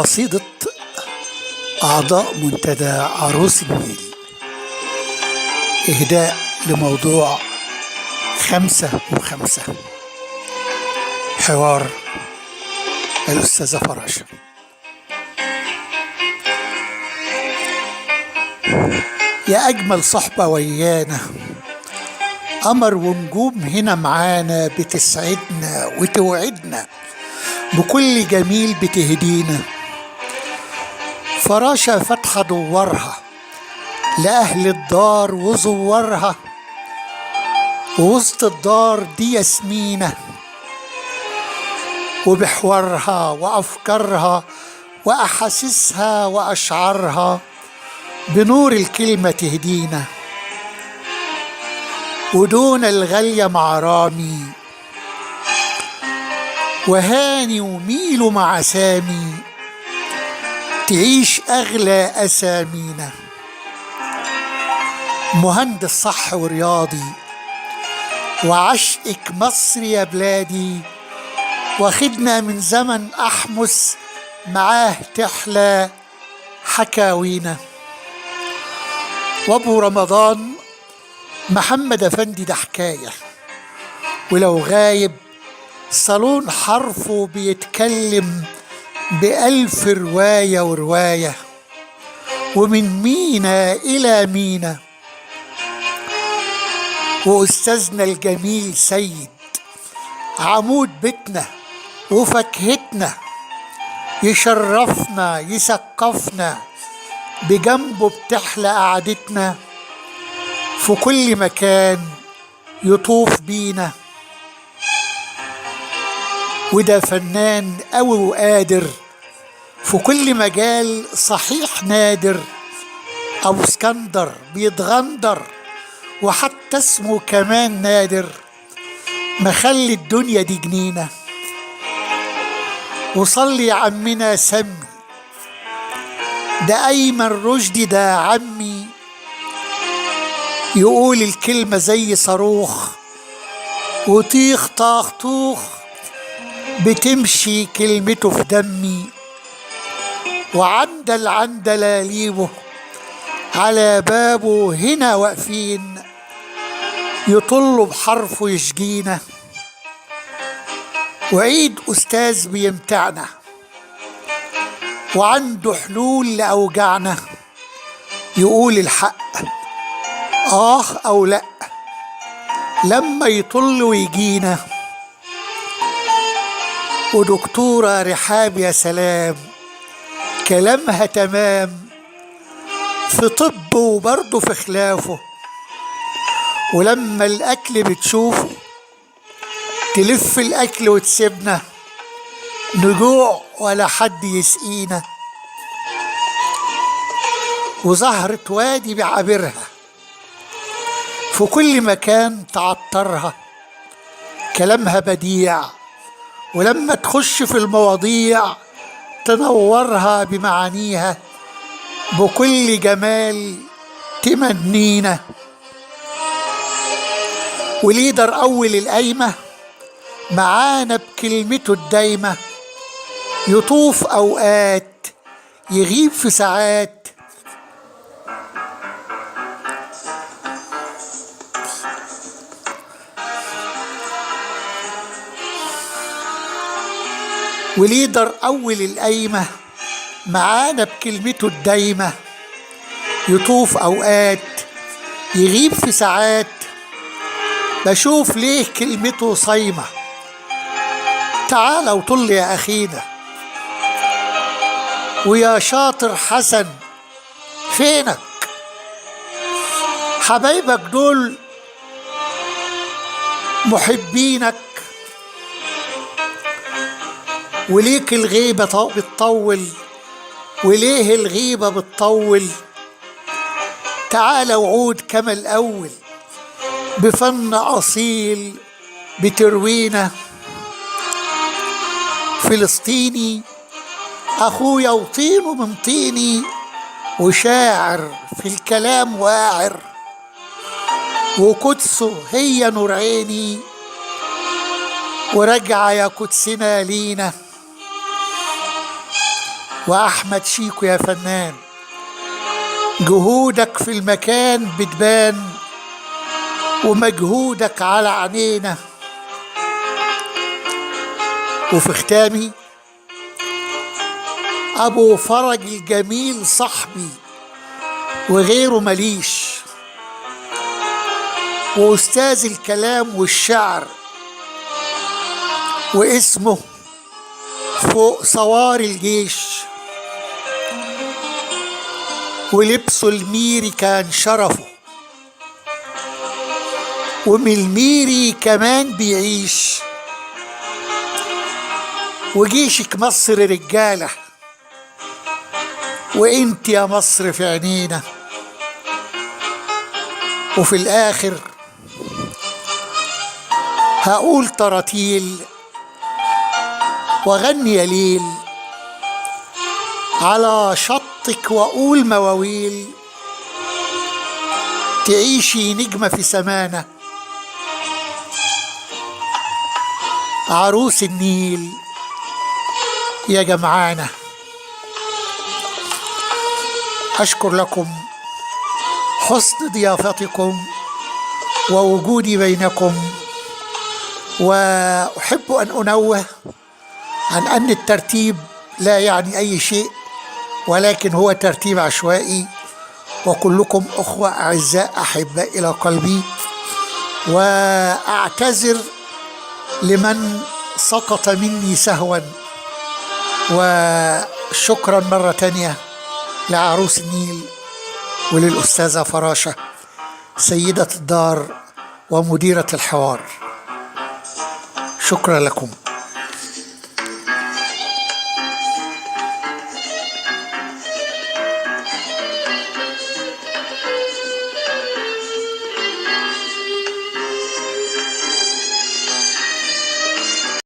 قصيدة أعضاء منتدى عروس النيل، إهداء لموضوع 5 و5، حوار الأستاذة فراشة. يا أجمل صحبة ويانا، قمر ونجوم هنا معانا، بتسعدنا وتوعدنا بكل جميل بتهدينا. فراشة فاتحة دورها لأهل الدار وزورها، ووسط الدار دي ياسمينة، وبحوارها وأفكارها وأحاسيسها وأشعارها بنور الكلمة تهدينا. ودون الغالية مع رامي، وهاني وميلو مع سامي، تعيش أغلى أسامينا. مهندس صح ورياضي، وعشقك مصر يا بلادي، واخدنا من زمن أحمس معاه تحلى حكاوينا. وابو رمضان محمد أفندي ده حكاية، ولو غايب صالون حرفه بيتكلم ب1000 رواية ورواية، ومن مينا إلى مينا. وأستاذنا الجميل سيد عمود بيتنا وفاكهتنا، يشرفنا يثقفنا، بجنبه بتحلى قعدتنا، في كل مكان يطوف بينا. وده فنان قوي وقادر في كل مجال، صحيح نادر، أو اسكندر بيتغندر، وحتى اسمه كمان نادر، مخلي الدنيا دي جنينة. وصلي يا عمنا سمي، ده أيمن رشدي ده عمي، يقول الكلمة زي صاروخ، وطيخ طاخ طوخ، بتمشي كلمته في دمي. وعندل عندلاليبه على بابه هنا واقفين، يطلوا بحرفه يشجينا. وعيد أستاذ بيمتعنا، وعنده حلول لأوجعنا، يقول الحق أو لأ لما يطل ويجينا. ودكتورة رحاب يا سلام، كلامها تمام في طب وبرضه في خلافه، ولما الأكل بتشوفه تلف الأكل وتسيبنا، نجوع ولا حد يسقينا. وزهرة وادي بعابرها، في كل مكان تعطرها، كلامها بديع، ولما تخش في المواضيع تنورها بمعانيها، بكل جمال تمنينا. وليدر أول القايمة معانا بكلمته الدايمة، يطوف أوقات يغيب في ساعات، وليدر أول القايمة معانا بكلمته الدايمة، يطوف أوقات يغيب في ساعات، بشوف ليه كلمته صايمة. تعال وطل يا أخينا، ويا شاطر حسن فينك؟ حبايبك دول محبينك، وليك الغيبة بتطول، وليه الغيبة بتطول؟ تعال وعود كما الأول، بفن أصيل بتروينا. فلسطيني أخويا وطينه من طيني، وشاعر في الكلام واعر، وقدسه هي نور عيني، وراجعة يا قدسنا لينا. وأحمد شيكو يا فنان، جهودك في المكان بتبان ومجهودك على عينينا. وفي ختامي أبو فرج الجميل صاحبي وغيره مليش، وأستاذ الكلام والشعر، واسمه فوق صوار الجيش، ولبسه الميري كان شرفه، ومن الميري كمان بيعيش. وجيشك مصر رجالة، وانت يا مصر في عينينا. وفي الآخر هقول تراتيل وغني يا ليل على شطك، وأقول مواويل تعيشي نجمة في سمانة، عروس النيل يا جمعانة. أشكر لكم حسن ضيافتكم ووجودي بينكم، وأحب أن أنوه عن أن الترتيب لا يعني أي شيء، ولكن هو ترتيب عشوائي، وكلكم أخوة أعزاء أحباء إلى قلبي. وأعتذر لمن سقط مني سهوا، وشكرا مرة تانية لعروس النيل وللأستاذة فراشة سيدة الدار ومديرة الحوار. شكرا لكم.